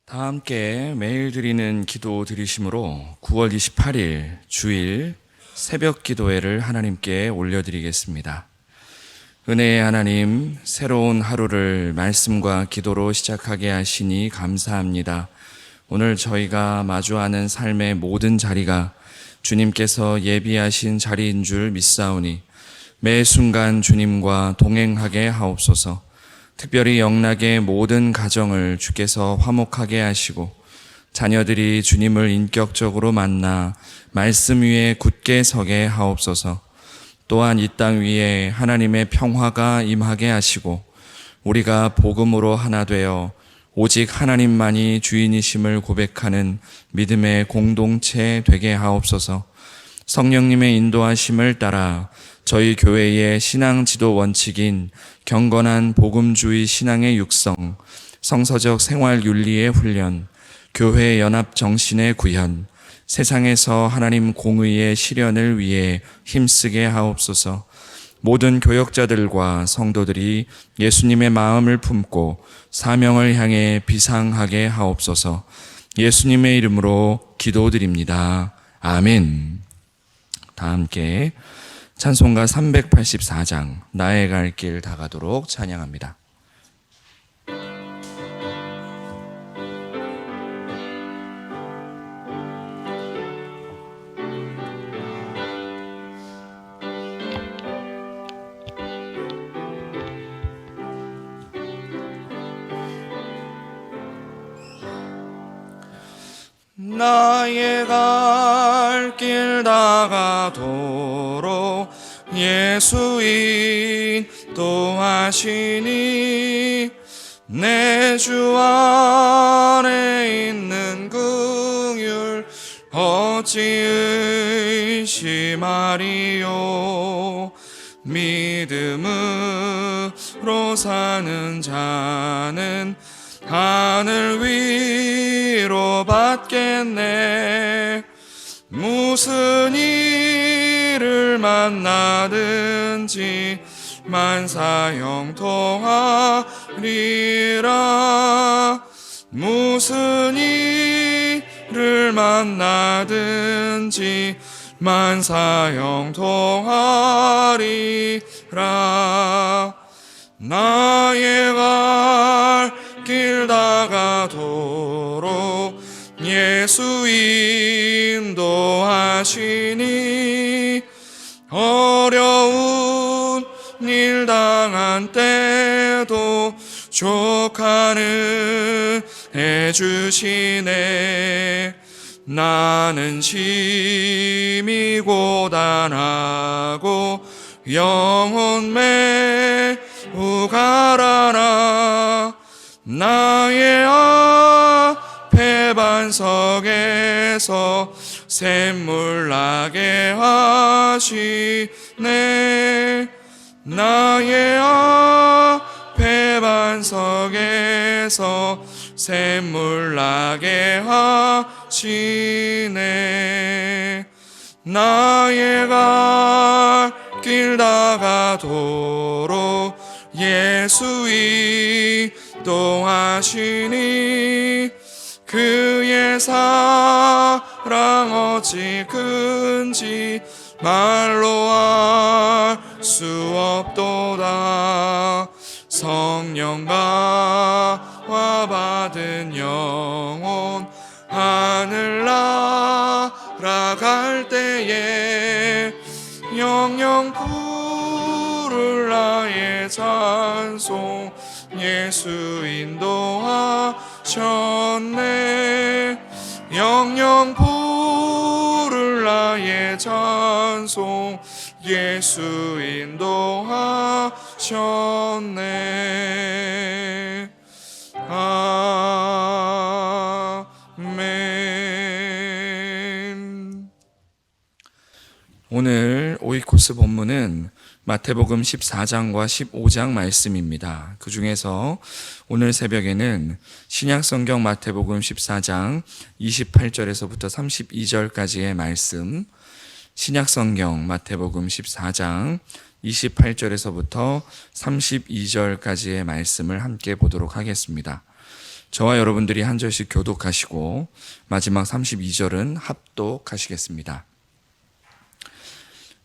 다 함께 매일 드리는 기도 드리심으로 9월 28일 주일 새벽 기도회를 하나님께 올려드리겠습니다. 은혜의 하나님, 새로운 하루를 말씀과 기도로 시작하게 하시니 감사합니다. 오늘 저희가 마주하는 삶의 모든 자리가 주님께서 예비하신 자리인 줄 믿사오니 매 순간 주님과 동행하게 하옵소서. 특별히 영락의 모든 가정을 주께서 화목하게 하시고 자녀들이 주님을 인격적으로 만나 말씀 위에 굳게 서게 하옵소서. 또한 이 땅 위에 하나님의 평화가 임하게 하시고 우리가 복음으로 하나 되어 오직 하나님만이 주인이심을 고백하는 믿음의 공동체 되게 하옵소서. 성령님의 인도하심을 따라 저희 교회의 신앙 지도 원칙인 경건한 복음주의 신앙의 육성, 성서적 생활 윤리의 훈련, 교회 연합 정신의 구현, 세상에서 하나님 공의의 실현을 위해 힘쓰게 하옵소서. 모든 교역자들과 성도들이 예수님의 마음을 품고 사명을 향해 비상하게 하옵소서. 예수님의 이름으로 기도드립니다. 아멘. 다 함께 찬송가 384장 나의 갈 길 다가도록 찬양합니다. 나의 갈 길 다가도록 예수 인도하시니 내 주 안에 있는 긍휼 어찌 의심하리요. 믿음으로 사는 자는 하늘 위로 받겠네. 무슨 일을 만나든지 만사형통하리라. 무슨 일을 만나든지 만사형통하리라. 나의 갈 길 다가도록 예수 인도하시니 어려운 일 당한 때도 족하는 해주시네. 나는 심히 고단하고 영혼 매우 가라나. 나의 앞에 반석에서 샘물 나게 하시네. 나의 앞에 반석에서 샘물 나게 하시네. 나의 갈 길 다가도록 예수 인도하시니 그의 사랑 어찌 큰지 말로 알 수 없도다. 성령과 받은 영혼 하늘 날아갈 때에 영영 부를 나의 찬송 예수 인도하셨네. 영영 부를 나의 찬송 예수 인도하셨네. 아멘. 오늘 오이코스 본문은 마태복음 14장과 15장 말씀입니다. 그 중에서 오늘 새벽에는 신약성경 마태복음 14장 28절에서부터 32절까지의 말씀, 신약성경 마태복음 14장 28절에서부터 32절까지의 말씀을 함께 보도록 하겠습니다. 저와 여러분들이 한 절씩 교독하시고 마지막 32절은 합독하시겠습니다.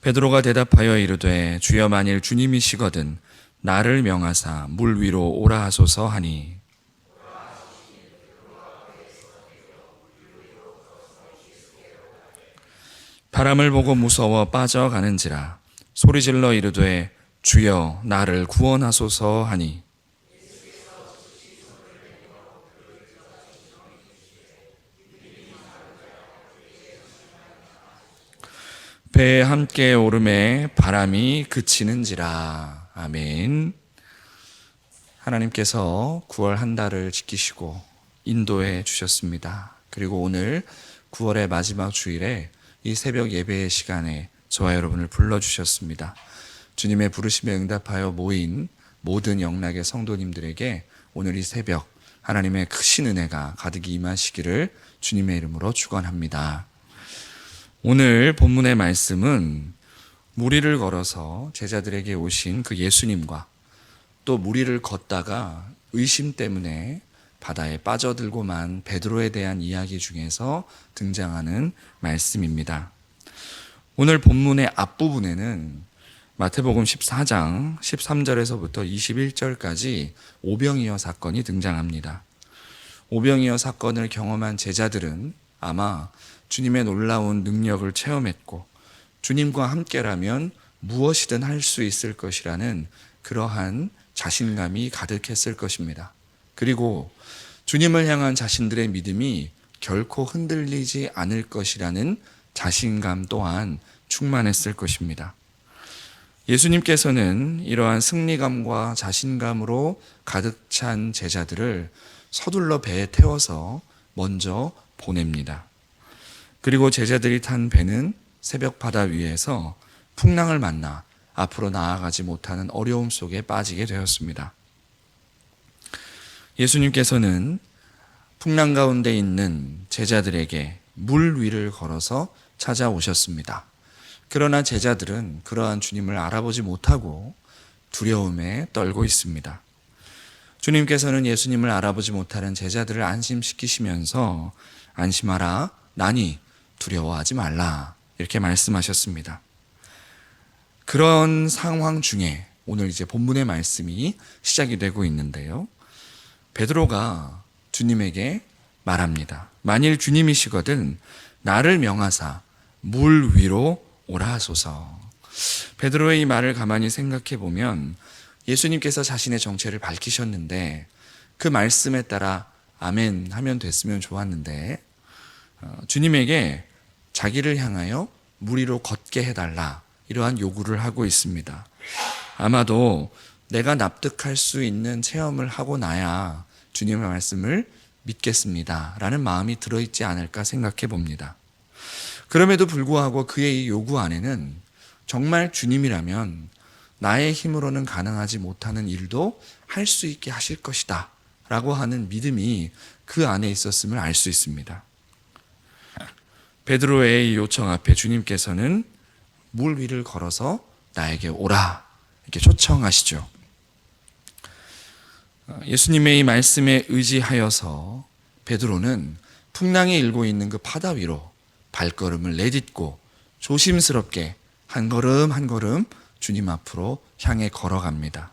베드로가 대답하여 이르되 주여 만일 주님이시거든 나를 명하사 물 위로 오라 하소서 하니 바람을 보고 무서워 빠져가는지라 소리질러 이르되 주여 나를 구원하소서 하니 배에 함께 오름에 바람이 그치는지라. 아멘. 하나님께서 9월 한 달을 지키시고 인도해 주셨습니다. 그리고 오늘 9월의 마지막 주일에 이 새벽 예배의 시간에 저와 여러분을 불러주셨습니다. 주님의 부르심에 응답하여 모인 모든 영락의 성도님들에게 오늘 이 새벽 하나님의 크신 은혜가 가득히 임하시기를 주님의 이름으로 축원합니다. 오늘 본문의 말씀은 무리를 걸어서 제자들에게 오신 그 예수님과 또 무리를 걷다가 의심 때문에 바다에 빠져들고만 베드로에 대한 이야기 중에서 등장하는 말씀입니다. 오늘 본문의 앞부분에는 마태복음 14장 13절에서부터 21절까지 오병이어 사건이 등장합니다. 오병이어 사건을 경험한 제자들은 아마 주님의 놀라운 능력을 체험했고 주님과 함께라면 무엇이든 할 수 있을 것이라는 그러한 자신감이 가득했을 것입니다. 그리고 주님을 향한 자신들의 믿음이 결코 흔들리지 않을 것이라는 자신감 또한 충만했을 것입니다. 예수님께서는 이러한 승리감과 자신감으로 가득 찬 제자들을 서둘러 배에 태워서 먼저 보냅니다. 그리고 제자들이 탄 배는 새벽 바다 위에서 풍랑을 만나 앞으로 나아가지 못하는 어려움 속에 빠지게 되었습니다. 예수님께서는 풍랑 가운데 있는 제자들에게 물 위를 걸어서 찾아오셨습니다. 그러나 제자들은 그러한 주님을 알아보지 못하고 두려움에 떨고 있습니다. 주님께서는 예수님을 알아보지 못하는 제자들을 안심시키시면서 안심하라, 나니 두려워하지 말라 이렇게 말씀하셨습니다. 그런 상황 중에 오늘 이제 본문의 말씀이 시작이 되고 있는데요. 베드로가 주님에게 말합니다. 만일 주님이시거든 나를 명하사 물 위로 오라 하소서. 베드로의 이 말을 가만히 생각해 보면 예수님께서 자신의 정체를 밝히셨는데 그 말씀에 따라 아멘 하면 됐으면 좋았는데 주님에게 자기를 향하여 물 위로 걷게 해달라 이러한 요구를 하고 있습니다. 아마도 내가 납득할 수 있는 체험을 하고 나야 주님의 말씀을 믿겠습니다 라는 마음이 들어있지 않을까 생각해 봅니다. 그럼에도 불구하고 그의 이 요구 안에는 정말 주님이라면 나의 힘으로는 가능하지 못하는 일도 할 수 있게 하실 것이다 라고 하는 믿음이 그 안에 있었음을 알 수 있습니다. 베드로의 이 요청 앞에 주님께서는 물 위를 걸어서 나에게 오라 이렇게 초청하시죠. 예수님의 이 말씀에 의지하여서 베드로는 풍랑이 일고 있는 그 바다 위로 발걸음을 내딛고 조심스럽게 한 걸음 한 걸음 주님 앞으로 향해 걸어갑니다.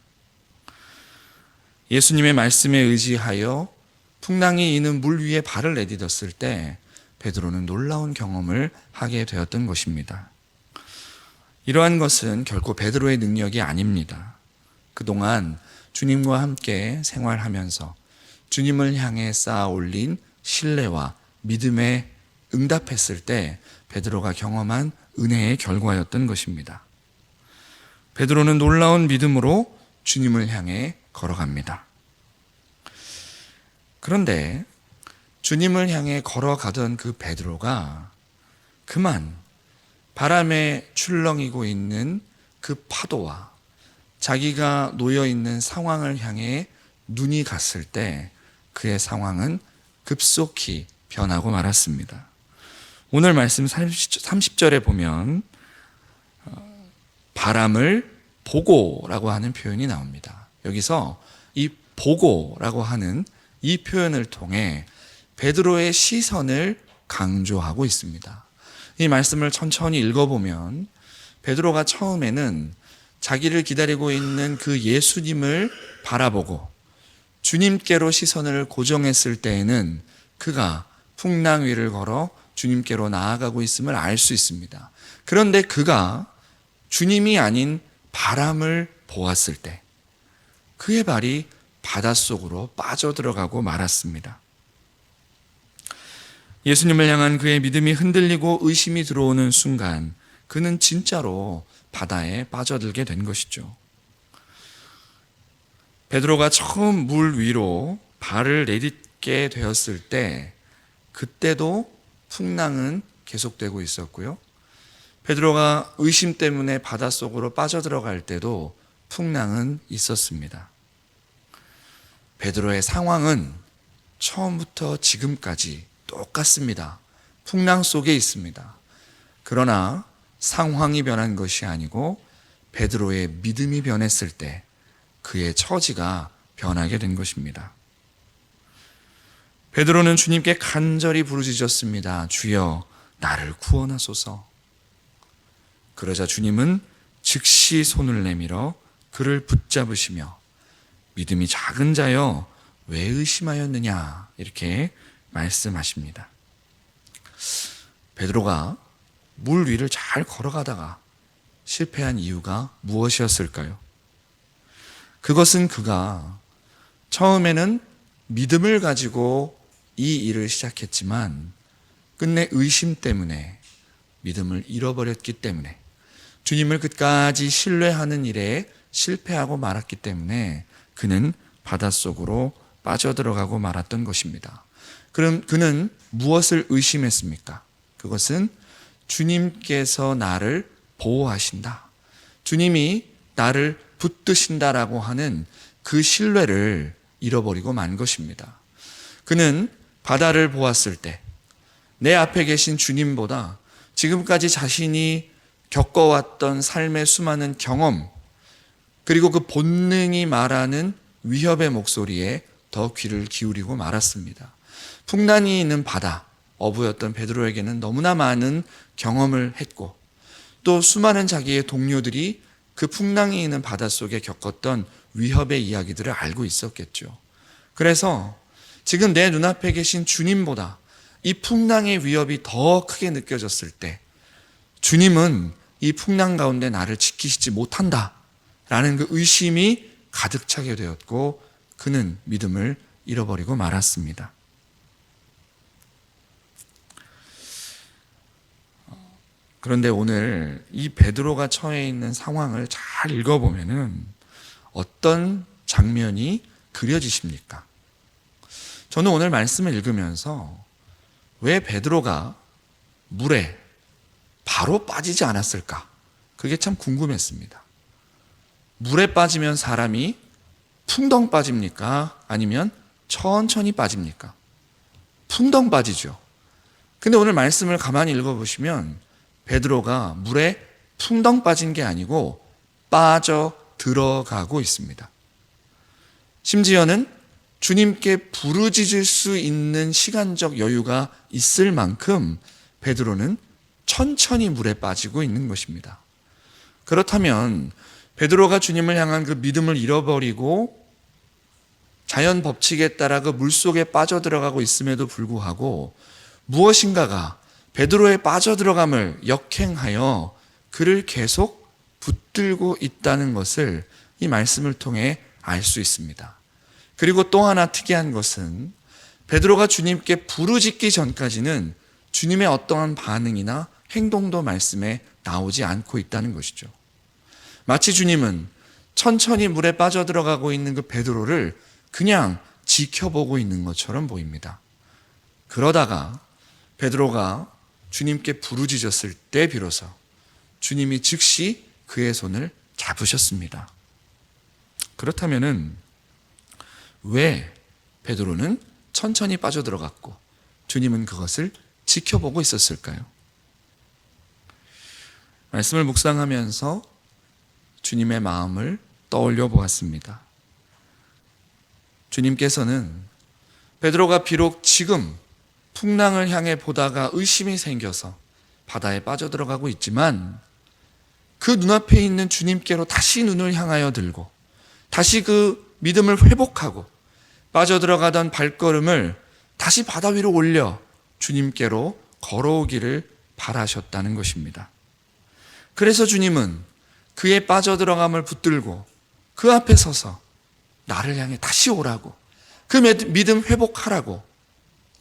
예수님의 말씀에 의지하여 풍랑이 이는 물 위에 발을 내딛었을 때 베드로는 놀라운 경험을 하게 되었던 것입니다. 이러한 것은 결코 베드로의 능력이 아닙니다. 그동안 주님과 함께 생활하면서 주님을 향해 쌓아 올린 신뢰와 믿음에 응답했을 때 베드로가 경험한 은혜의 결과였던 것입니다. 베드로는 놀라운 믿음으로 주님을 향해 걸어갑니다. 그런데 주님을 향해 걸어가던 그 베드로가 그만 바람에 출렁이고 있는 그 파도와 자기가 놓여있는 상황을 향해 눈이 갔을 때 그의 상황은 급속히 변하고 말았습니다. 오늘 말씀 30절에 보면 바람을 보고라고 하는 표현이 나옵니다. 여기서 이 보고라고 하는 이 표현을 통해 베드로의 시선을 강조하고 있습니다. 이 말씀을 천천히 읽어보면 베드로가 처음에는 자기를 기다리고 있는 그 예수님을 바라보고 주님께로 시선을 고정했을 때에는 그가 풍랑 위를 걸어 주님께로 나아가고 있음을 알 수 있습니다. 그런데 그가 주님이 아닌 바람을 보았을 때 그의 발이 바닷속으로 빠져들어가고 말았습니다. 예수님을 향한 그의 믿음이 흔들리고 의심이 들어오는 순간 그는 진짜로 바다에 빠져들게 된 것이죠. 베드로가 처음 물 위로 발을 내딛게 되었을 때 그때도 풍랑은 계속되고 있었고요. 베드로가 의심 때문에 바닷속으로 빠져들어갈 때도 풍랑은 있었습니다. 베드로의 상황은 처음부터 지금까지 똑같습니다. 풍랑 속에 있습니다. 그러나 상황이 변한 것이 아니고 베드로의 믿음이 변했을 때 그의 처지가 변하게 된 것입니다. 베드로는 주님께 간절히 부르짖었습니다. 주여, 나를 구원하소서. 그러자 주님은 즉시 손을 내밀어 그를 붙잡으시며 믿음이 작은 자여 왜 의심하였느냐 이렇게 말씀하십니다. 베드로가 물 위를 잘 걸어가다가 실패한 이유가 무엇이었을까요? 그것은 그가 처음에는 믿음을 가지고 이 일을 시작했지만 끝내 의심 때문에 믿음을 잃어버렸기 때문에 주님을 끝까지 신뢰하는 일에 실패하고 말았기 때문에 그는 바닷속으로 빠져들어가고 말았던 것입니다. 그럼 그는 무엇을 의심했습니까? 그것은 주님께서 나를 보호하신다. 주님이 나를 붙드신다라고 하는 그 신뢰를 잃어버리고 만 것입니다. 그는 바다를 보았을 때 내 앞에 계신 주님보다 지금까지 자신이 겪어왔던 삶의 수많은 경험 그리고 그 본능이 말하는 위협의 목소리에 더 귀를 기울이고 말았습니다. 풍랑이 있는 바다, 어부였던 베드로에게는 너무나 많은 경험을 했고 또 수많은 자기의 동료들이 그 풍랑이 있는 바닷속에 겪었던 위협의 이야기들을 알고 있었겠죠. 그래서 지금 내 눈앞에 계신 주님보다 이 풍랑의 위협이 더 크게 느껴졌을 때 주님은 이 풍랑 가운데 나를 지키시지 못한다라는 그 의심이 가득 차게 되었고 그는 믿음을 잃어버리고 말았습니다. 그런데 오늘 이 베드로가 처해 있는 상황을 잘 읽어보면은 어떤 장면이 그려지십니까? 저는 오늘 말씀을 읽으면서 왜 베드로가 물에 바로 빠지지 않았을까? 그게 참 궁금했습니다. 물에 빠지면 사람이 풍덩 빠집니까? 아니면 천천히 빠집니까? 풍덩 빠지죠. 근데 오늘 말씀을 가만히 읽어보시면 베드로가 물에 풍덩 빠진 게 아니고 빠져 들어가고 있습니다. 심지어는 주님께 부르짖을 수 있는 시간적 여유가 있을 만큼 베드로는 천천히 물에 빠지고 있는 것입니다. 그렇다면 베드로가 주님을 향한 그 믿음을 잃어버리고 자연 법칙에 따라 그 물속에 빠져들어가고 있음에도 불구하고 무엇인가가 베드로의 빠져들어감을 역행하여 그를 계속 붙들고 있다는 것을 이 말씀을 통해 알 수 있습니다. 그리고 또 하나 특이한 것은 베드로가 주님께 부르짖기 전까지는 주님의 어떠한 반응이나 행동도 말씀에 나오지 않고 있다는 것이죠. 마치 주님은 천천히 물에 빠져들어가고 있는 그 베드로를 그냥 지켜보고 있는 것처럼 보입니다. 그러다가 베드로가 주님께 부르짖었을 때 비로소 주님이 즉시 그의 손을 잡으셨습니다. 그렇다면은 왜 베드로는 천천히 빠져들어갔고 주님은 그것을 지켜보고 있었을까요? 말씀을 묵상하면서 주님의 마음을 떠올려 보았습니다. 주님께서는 베드로가 비록 지금 풍랑을 향해 보다가 의심이 생겨서 바다에 빠져들어가고 있지만 그 눈앞에 있는 주님께로 다시 눈을 향하여 들고 다시 그 믿음을 회복하고 빠져들어가던 발걸음을 다시 바다 위로 올려 주님께로 걸어오기를 바라셨다는 것입니다. 그래서 주님은 그의 빠져들어감을 붙들고 그 앞에 서서 나를 향해 다시 오라고, 그 믿음 회복하라고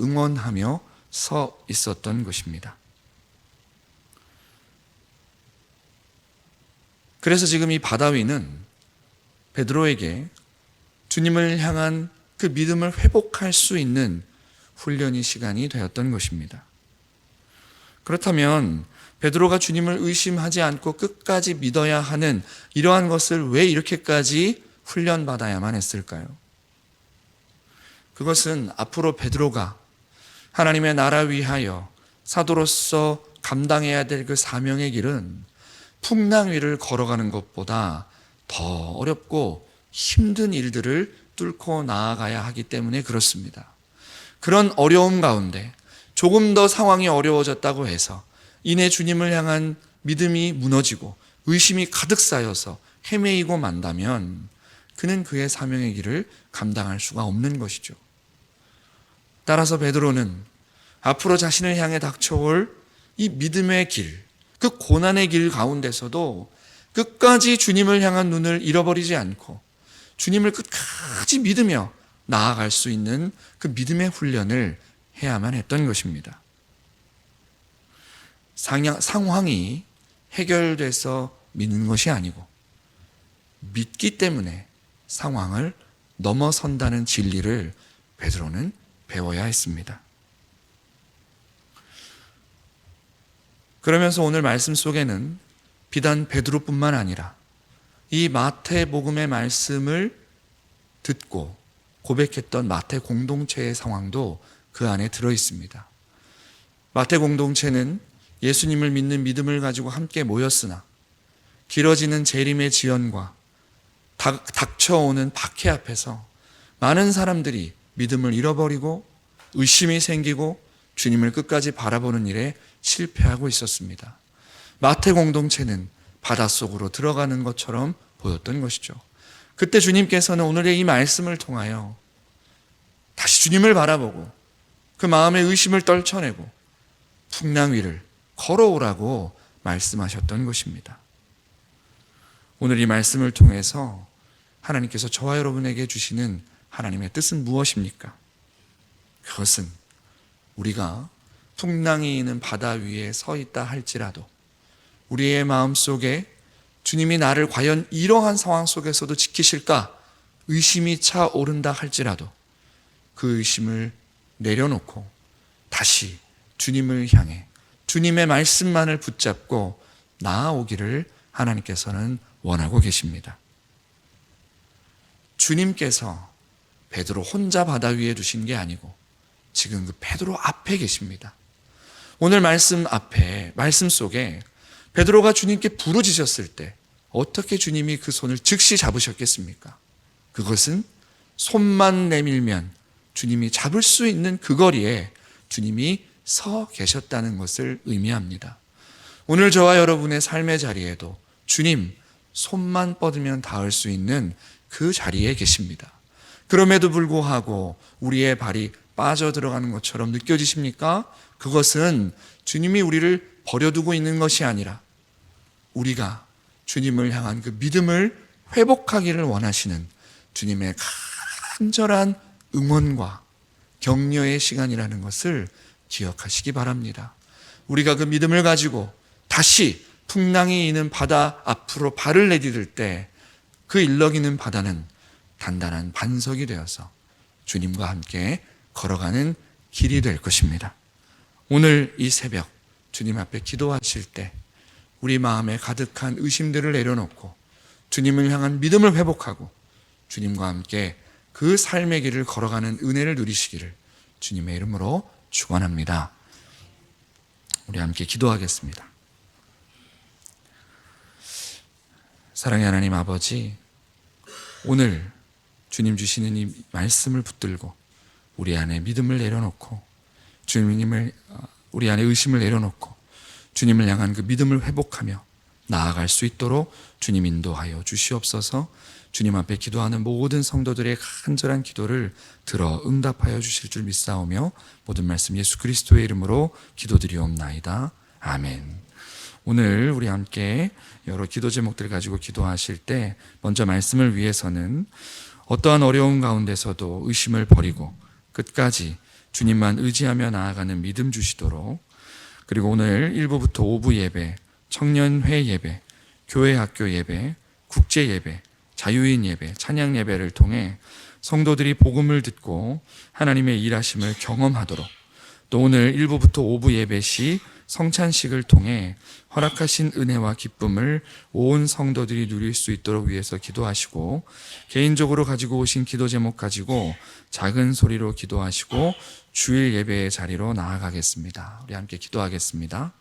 응원하며 서 있었던 것입니다. 그래서 지금 이 바다 위는 베드로에게 주님을 향한 그 믿음을 회복할 수 있는 훈련의 시간이 되었던 것입니다. 그렇다면 베드로가 주님을 의심하지 않고 끝까지 믿어야 하는 이러한 것을 왜 이렇게까지 훈련받아야만 했을까요? 그것은 앞으로 베드로가 하나님의 나라 위하여 사도로서 감당해야 될 그 사명의 길은 풍랑 위를 걸어가는 것보다 더 어렵고 힘든 일들을 뚫고 나아가야 하기 때문에 그렇습니다. 그런 어려움 가운데 조금 더 상황이 어려워졌다고 해서 이내 주님을 향한 믿음이 무너지고 의심이 가득 쌓여서 헤매이고 만다면 그는 그의 사명의 길을 감당할 수가 없는 것이죠. 따라서 베드로는 앞으로 자신을 향해 닥쳐올 이 믿음의 길, 그 고난의 길 가운데서도 끝까지 주님을 향한 눈을 잃어버리지 않고 주님을 끝까지 믿으며 나아갈 수 있는 그 믿음의 훈련을 해야만 했던 것입니다. 상황이 해결돼서 믿는 것이 아니고 믿기 때문에 상황을 넘어선다는 진리를 베드로는 배워야 했습니다. 그러면서 오늘 말씀 속에는 비단 베드로뿐만 아니라 이 마태복음의 말씀을 듣고 고백했던 마태 공동체의 상황도 그 안에 들어 있습니다. 마태 공동체는 예수님을 믿는 믿음을 가지고 함께 모였으나 길어지는 재림의 지연과 닥쳐오는 박해 앞에서 많은 사람들이 믿음을 잃어버리고 의심이 생기고 주님을 끝까지 바라보는 일에 실패하고 있었습니다. 마태 공동체는 바닷속으로 들어가는 것처럼 보였던 것이죠. 그때 주님께서는 오늘의 이 말씀을 통하여 다시 주님을 바라보고 그 마음의 의심을 떨쳐내고 풍랑 위를 걸어오라고 말씀하셨던 것입니다. 오늘 이 말씀을 통해서 하나님께서 저와 여러분에게 주시는 하나님의 뜻은 무엇입니까? 그것은 우리가 풍랑이 있는 바다 위에 서 있다 할지라도 우리의 마음속에 주님이 나를 과연 이러한 상황 속에서도 지키실까 의심이 차오른다 할지라도 그 의심을 내려놓고 다시 주님을 향해 주님의 말씀만을 붙잡고 나아오기를 하나님께서는 원하고 계십니다. 주님께서 베드로 혼자 바다 위에 두신 게 아니고 지금 그 베드로 앞에 계십니다. 오늘 말씀 앞에, 말씀 속에 베드로가 주님께 부르짖었을 때 어떻게 주님이 그 손을 즉시 잡으셨겠습니까? 그것은 손만 내밀면 주님이 잡을 수 있는 그 거리에 주님이 서 계셨다는 것을 의미합니다. 오늘 저와 여러분의 삶의 자리에도 주님 손만 뻗으면 닿을 수 있는 그 자리에 계십니다. 그럼에도 불구하고 우리의 발이 빠져들어가는 것처럼 느껴지십니까? 그것은 주님이 우리를 버려두고 있는 것이 아니라 우리가 주님을 향한 그 믿음을 회복하기를 원하시는 주님의 간절한 응원과 격려의 시간이라는 것을 기억하시기 바랍니다. 우리가 그 믿음을 가지고 다시 풍랑이 있는 바다 앞으로 발을 내디딜 때 그 일렁이는 바다는 단단한 반석이 되어서 주님과 함께 걸어가는 길이 될 것입니다. 오늘 이 새벽 주님 앞에 기도하실 때 우리 마음에 가득한 의심들을 내려놓고 주님을 향한 믿음을 회복하고 주님과 함께 그 삶의 길을 걸어가는 은혜를 누리시기를 주님의 이름으로 축원합니다. 우리 함께 기도하겠습니다. 사랑의 하나님 아버지, 오늘 주님 주시는 이 말씀을 붙들고 우리 안에 믿음을 내려놓고 주님을 우리 안에 의심을 내려놓고 주님을 향한 그 믿음을 회복하며 나아갈 수 있도록 주님 인도하여 주시옵소서. 주님 앞에 기도하는 모든 성도들의 간절한 기도를 들어 응답하여 주실 줄 믿사오며 모든 말씀 예수 그리스도의 이름으로 기도드리옵나이다. 아멘. 오늘 우리 함께 여러 기도 제목들 가지고 기도하실 때 먼저 말씀을 위해서는 어떠한 어려움 가운데서도 의심을 버리고 끝까지 주님만 의지하며 나아가는 믿음 주시도록, 그리고 오늘 1부부터 5부 예배, 청년회 예배, 교회 학교 예배, 국제 예배, 자유인 예배, 찬양 예배를 통해 성도들이 복음을 듣고 하나님의 일하심을 경험하도록, 또 오늘 1부부터 5부 예배 시 성찬식을 통해 허락하신 은혜와 기쁨을 온 성도들이 누릴 수 있도록 위해서 기도하시고, 개인적으로 가지고 오신 기도 제목 가지고 작은 소리로 기도하시고 주일 예배의 자리로 나아가겠습니다. 우리 함께 기도하겠습니다.